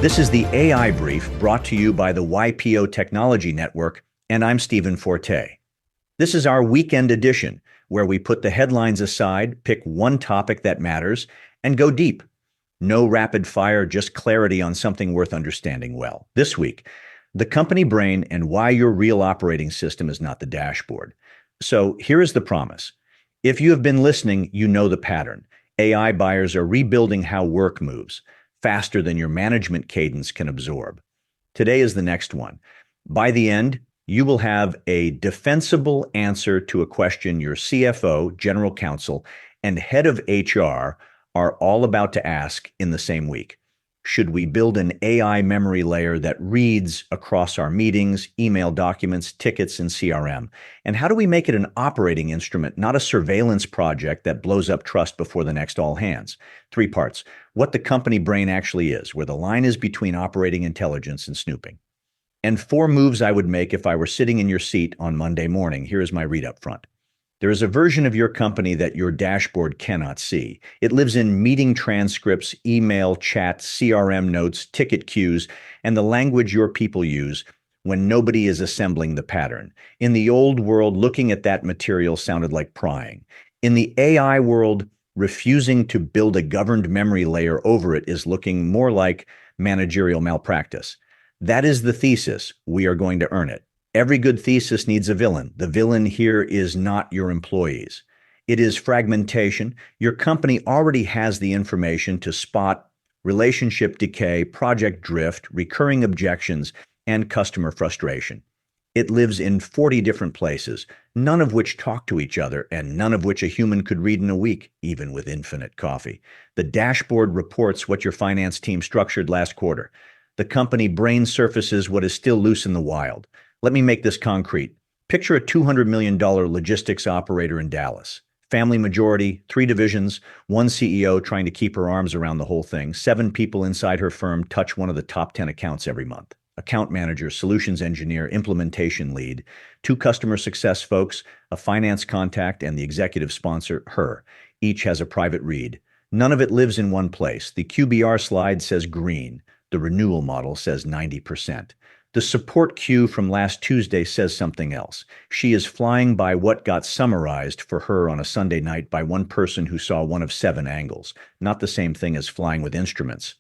This is the AI Brief brought to you by the YPO Technology Network, and I'm Stephen Forte. This is our weekend edition, where we put the headlines aside, pick one topic that matters, and go deep. No rapid fire, just clarity on something worth understanding well. This week, the company brain and why your real operating system is not the dashboard. So here is the promise. If you have been listening, you know the pattern. AI buyers are rebuilding how work moves faster than your management cadence can absorb. Today is the next one. By the end, you will have a defensible answer to a question your CFO, general counsel, and head of HR are all about to ask in the same week. Should we build an AI memory layer that reads across our meetings, email documents, tickets, and CRM? And how do we make it an operating instrument, not a surveillance project that blows up trust before the next all hands? 3 parts. What the company brain actually is, where the line is between operating intelligence and snooping. And 4 moves I would make if I were sitting in your seat on Monday morning. Here is my read up front. There is a version of your company that your dashboard cannot see. It lives in meeting transcripts, email, chat, CRM notes, ticket queues, and the language your people use when nobody is assembling the pattern. In the old world, looking at that material sounded like prying. In the AI world, refusing to build a governed memory layer over it is looking more like managerial malpractice. That is the thesis. We are going to earn it. Every good thesis needs a villain. The villain here is not your employees. It is fragmentation. Your company already has the information to spot relationship decay, project drift, recurring objections, and customer frustration. It lives in 40 different places, none of which talk to each other, and none of which a human could read in a week, even with infinite coffee. The dashboard reports what your finance team structured last quarter. The company brain surfaces what is still loose in the wild. Let me make this concrete. Picture a $200 million logistics operator in Dallas. Family majority, 3 divisions, 1 CEO trying to keep her arms around the whole thing. 7 people inside her firm touch one of the top 10 accounts every month. Account manager, solutions engineer, implementation lead, 2 customer success folks, a finance contact, and the executive sponsor, her. Each has a private read. None of it lives in one place. The QBR slide says green. The renewal model says 90%. The support queue from last Tuesday says something else. She is flying by what got summarized for her on a Sunday night by one person who saw one of 7 angles, not the same thing as flying with instruments.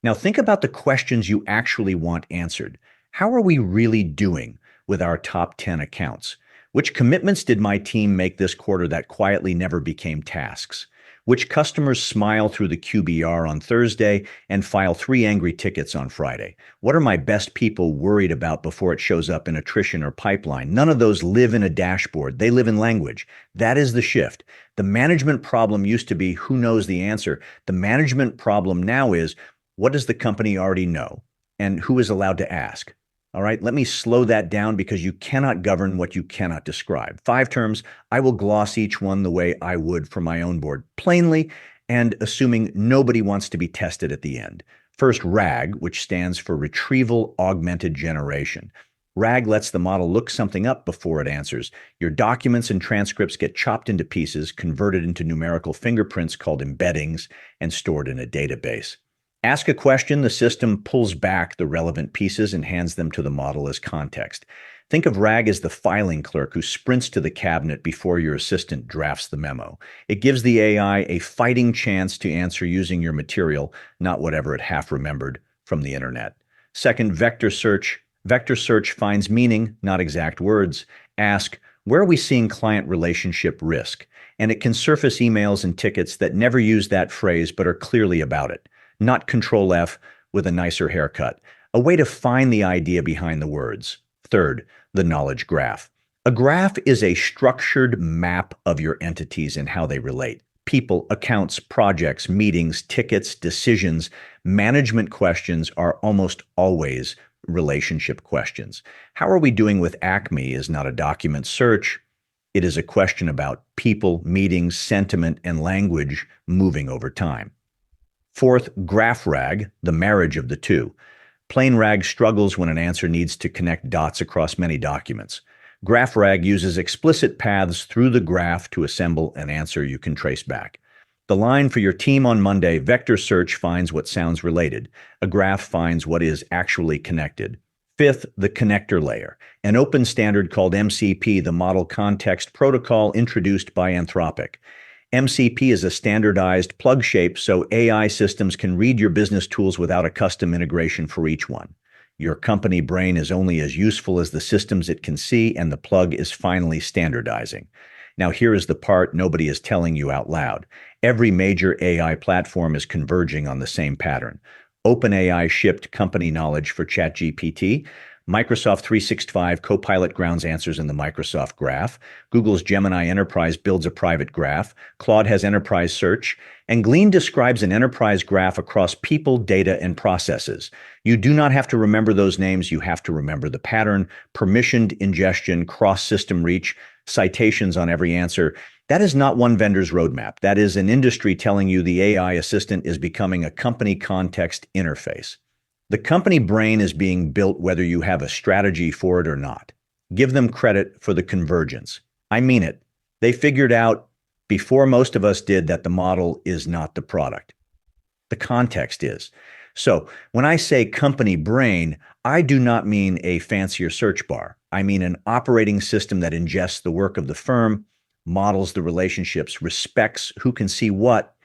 Now think about the questions you actually want answered. How are we really doing with our top 10 accounts? Which commitments did my team make this quarter that quietly never became tasks? Which customers smile through the QBR on Thursday and file 3 angry tickets on Friday? What are my best people worried about before it shows up in attrition or pipeline? None of those live in a dashboard. They live in language. That is the shift. The management problem used to be who knows the answer. The management problem now is what does the company already know and who is allowed to ask? All right, let me slow that down because you cannot govern what you cannot describe. 5 terms, I will gloss each one the way I would for my own board, plainly and assuming nobody wants to be tested at the end. First, RAG, which stands for Retrieval Augmented Generation. RAG lets the model look something up before it answers. Your documents and transcripts get chopped into pieces, converted into numerical fingerprints called embeddings, and stored in a database. Ask a question, the system pulls back the relevant pieces and hands them to the model as context. Think of RAG as the filing clerk who sprints to the cabinet before your assistant drafts the memo. It gives the AI a fighting chance to answer using your material, not whatever it half remembered from the internet. Second, vector search. Vector search finds meaning, not exact words. Ask, where are we seeing client relationship risk? And it can surface emails and tickets that never use that phrase but are clearly about it. Not Control F with a nicer haircut. A way to find the idea behind the words. Third, the knowledge graph. A graph is a structured map of your entities and how they relate. People, accounts, projects, meetings, tickets, decisions, management questions are almost always relationship questions. How are we doing with Acme is not a document search. It is a question about people, meetings, sentiment, and language moving over time. Fourth, GraphRAG, the marriage of the two. Plain RAG struggles when an answer needs to connect dots across many documents. GraphRAG uses explicit paths through the graph to assemble an answer you can trace back. The line for your team on Monday: vector search finds what sounds related. A graph finds what is actually connected. Fifth, the connector layer, an open standard called MCP, the Model Context Protocol introduced by Anthropic. MCP is a standardized plug shape so AI systems can read your business tools without a custom integration for each one. Your company brain is only as useful as the systems it can see, and the plug is finally standardizing. Now, here is the part nobody is telling you out loud. Every major AI platform is converging on the same pattern. OpenAI shipped company knowledge for ChatGPT. Microsoft 365 Copilot grounds answers in the Microsoft Graph. Google's Gemini Enterprise builds a private graph. Claude has Enterprise Search. And Glean describes an enterprise graph across people, data, and processes. You do not have to remember those names. You have to remember the pattern: permissioned ingestion, cross-system reach, citations on every answer. That is not one vendor's roadmap. That is an industry telling you the AI assistant is becoming a company context interface. The company brain is being built whether you have a strategy for it or not. Give them credit for the convergence. I mean it. They figured out before most of us did that the model is not the product. The context is. So when I say company brain, I do not mean a fancier search bar. I mean an operating system that ingests the work of the firm, models the relationships, respects who can see what,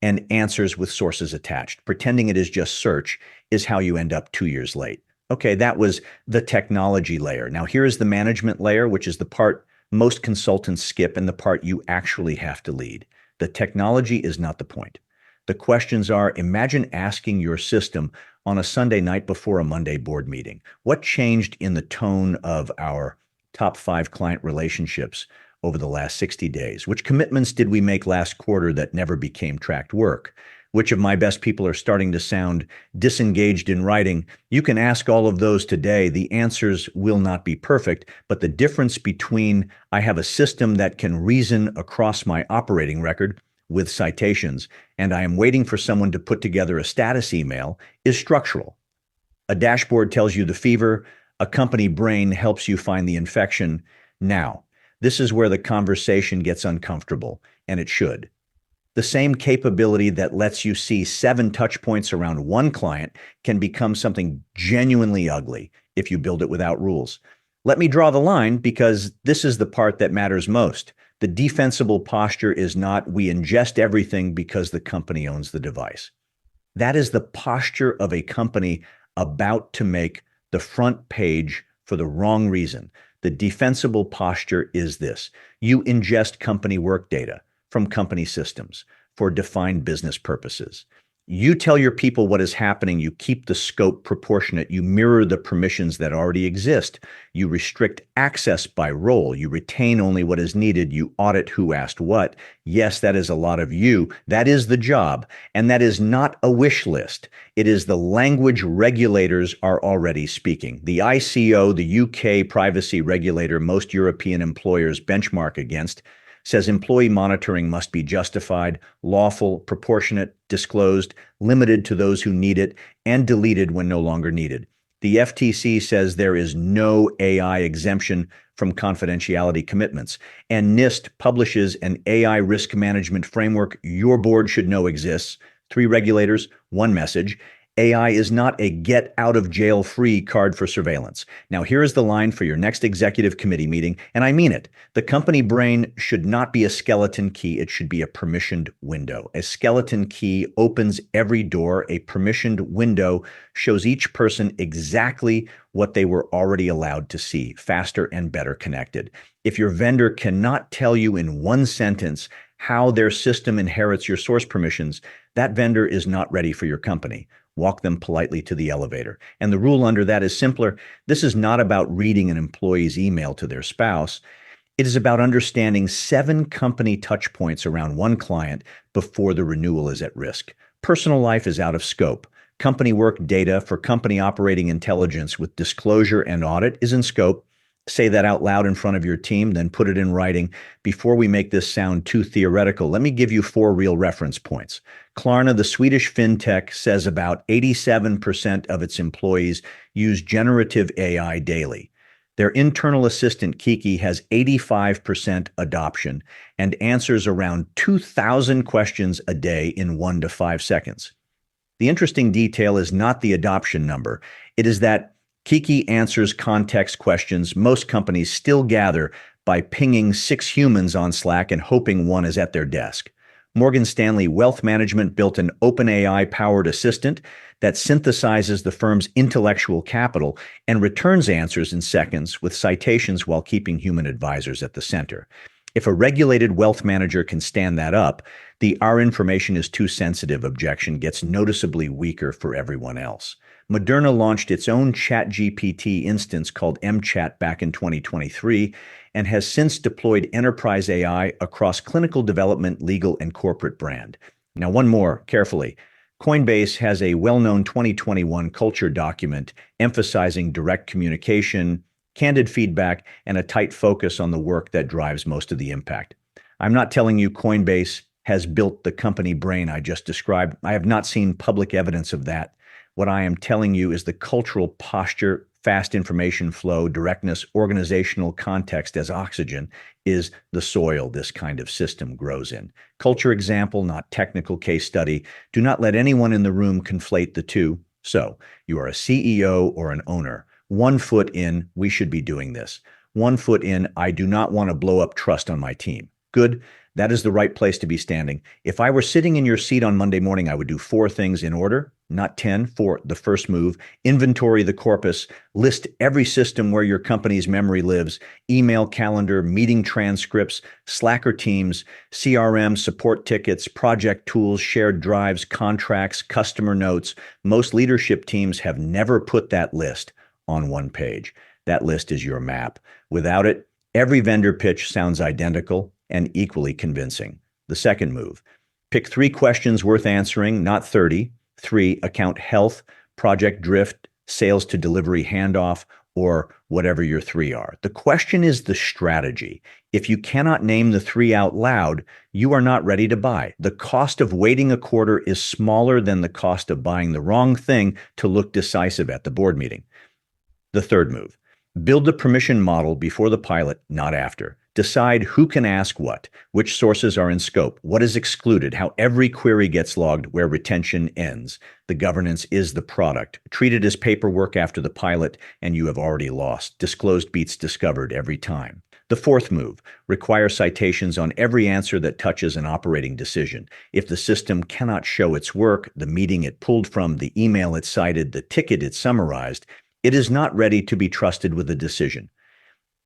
and answers with sources attached. Pretending it is just search is how you end up 2 years late. Okay, that was the technology layer. Now here is the management layer, which is the part most consultants skip and the part you actually have to lead. The technology is not the point. The questions are: imagine asking your system on a Sunday night before a Monday board meeting, what changed in the tone of our top 5 client relationships over the last 60 days? Which commitments did we make last quarter that never became tracked work? Which of my best people are starting to sound disengaged in writing? You can ask all of those today. The answers will not be perfect, but the difference between I have a system that can reason across my operating record with citations and I am waiting for someone to put together a status email is structural. A dashboard tells you the fever. A company brain helps you find the infection. Now, this is where the conversation gets uncomfortable, and it should. The same capability that lets you see 7 touch points around one client can become something genuinely ugly if you build it without rules. Let me draw the line, because this is the part that matters most. The defensible posture is not we ingest everything because the company owns the device. That is the posture of a company about to make the front page for the wrong reason. The defensible posture is this: you ingest company work data from company systems for defined business purposes. You tell your people what is happening. You keep the scope proportionate. You mirror the permissions that already exist. You restrict access by role. You retain only what is needed. You audit who asked what. Yes, that is a lot of you. That is the job. And that is not a wish list. It is the language regulators are already speaking. The ICO, the UK privacy regulator most European employers benchmark against, says employee monitoring must be justified, lawful, proportionate, disclosed, limited to those who need it, and deleted when no longer needed. The FTC says there is no AI exemption from confidentiality commitments. And NIST publishes an AI risk management framework your board should know exists. 3 regulators, 1 message. AI is not a get-out-of-jail-free card for surveillance. Now, here is the line for your next executive committee meeting, and I mean it. The company brain should not be a skeleton key. It should be a permissioned window. A skeleton key opens every door. A permissioned window shows each person exactly what they were already allowed to see, faster and better connected. If your vendor cannot tell you in 1 sentence how their system inherits your source permissions, that vendor is not ready for your company. Walk them politely to the elevator. And the rule under that is simpler. This is not about reading an employee's email to their spouse. It is about understanding 7 company touch points around 1 client before the renewal is at risk. Personal life is out of scope. Company work data for company operating intelligence with disclosure and audit is in scope. Say that out loud in front of your team, then put it in writing. Before we make this sound too theoretical, let me give you 4 real reference points. Klarna, the Swedish fintech, says about 87% of its employees use generative AI daily. Their internal assistant, Kiki, has 85% adoption and answers around 2,000 questions a day in 1 to 5 seconds. The interesting detail is not the adoption number. It is that Kiki answers context questions most companies still gather by pinging 6 humans on Slack and hoping one is at their desk. Morgan Stanley Wealth Management built an OpenAI-powered assistant that synthesizes the firm's intellectual capital and returns answers in seconds with citations while keeping human advisors at the center. If a regulated wealth manager can stand that up, the "our information is too sensitive" objection gets noticeably weaker for everyone else. Moderna launched its own ChatGPT instance called mChat back in 2023 and has since deployed enterprise AI across clinical development, legal, and corporate brand. Now, one more, carefully. Coinbase has a well-known 2021 culture document emphasizing direct communication, candid feedback, and a tight focus on the work that drives most of the impact. I'm not telling you Coinbase has built the company brain I just described. I have not seen public evidence of that. What I am telling you is the cultural posture, fast information flow, directness, organizational context as oxygen is the soil this kind of system grows in. Culture example, not technical case study. Do not let anyone in the room conflate the two. So, you are a CEO or an owner. 1 foot in, we should be doing this. 1 foot in, I do not want to blow up trust on my team. Good. That is the right place to be standing. If I were sitting in your seat on Monday morning, I would do 4 things in order, not 10. For the first move, inventory the corpus, list every system where your company's memory lives, email, calendar, meeting transcripts, Slacker teams, CRM, support tickets, project tools, shared drives, contracts, customer notes. Most leadership teams have never put that list on 1 page. That list is your map. Without it, every vendor pitch sounds identical and equally convincing. The second move, pick 3 questions worth answering, not 30. 3, account health, project drift, sales to delivery handoff, or whatever your 3 are. The question is the strategy. If you cannot name the 3 out loud, you are not ready to buy. The cost of waiting a quarter is smaller than the cost of buying the wrong thing to look decisive at the board meeting. The third move, build the permission model before the pilot, not after. Decide who can ask what, which sources are in scope, what is excluded, how every query gets logged, where retention ends. The governance is the product. Treat it as paperwork after the pilot, and you have already lost. Disclosed beats discovered every time. The fourth move, require citations on every answer that touches an operating decision. If the system cannot show its work, the meeting it pulled from, the email it cited, the ticket it summarized, it is not ready to be trusted with a decision.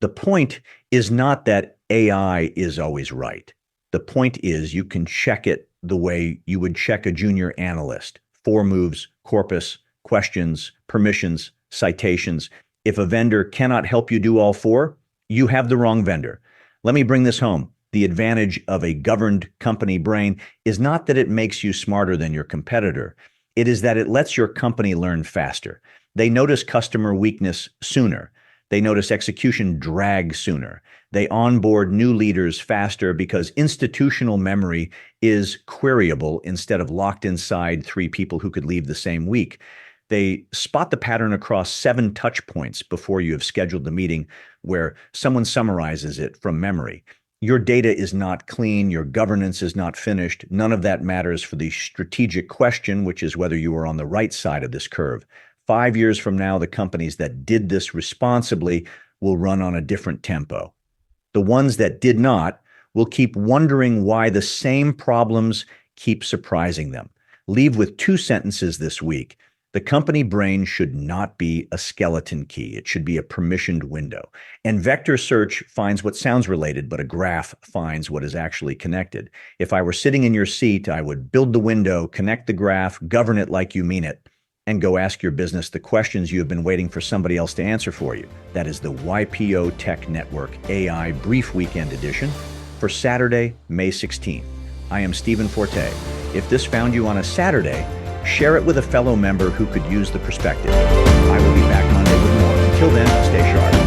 The point is not that AI is always right. The point is you can check it the way you would check a junior analyst. 4 moves, corpus, questions, permissions, citations. If a vendor cannot help you do all 4, you have the wrong vendor. Let me bring this home. The advantage of a governed company brain is not that it makes you smarter than your competitor. It is that it lets your company learn faster. They notice customer weakness sooner. They notice execution drag sooner. They onboard new leaders faster because institutional memory is queryable instead of locked inside 3 people who could leave the same week. They spot the pattern across 7 touch points before you have scheduled the meeting where someone summarizes it from memory. Your data is not clean. Your governance is not finished. None of that matters for the strategic question, which is whether you are on the right side of this curve. 5 years from now, the companies that did this responsibly will run on a different tempo. The ones that did not will keep wondering why the same problems keep surprising them. Leave with 2 sentences this week. The company brain should not be a skeleton key. It should be a permissioned window. And vector search finds what sounds related, but a graph finds what is actually connected. If I were sitting in your seat, I would build the window, connect the graph, govern it like you mean it, and go ask your business the questions you have been waiting for somebody else to answer for you. That is the YPO Tech Network AI Brief Weekend Edition for Saturday, May 16th. I am Stephen Forte. If this found you on a Saturday, share it with a fellow member who could use the perspective. I will be back Monday with more. Until then, stay sharp.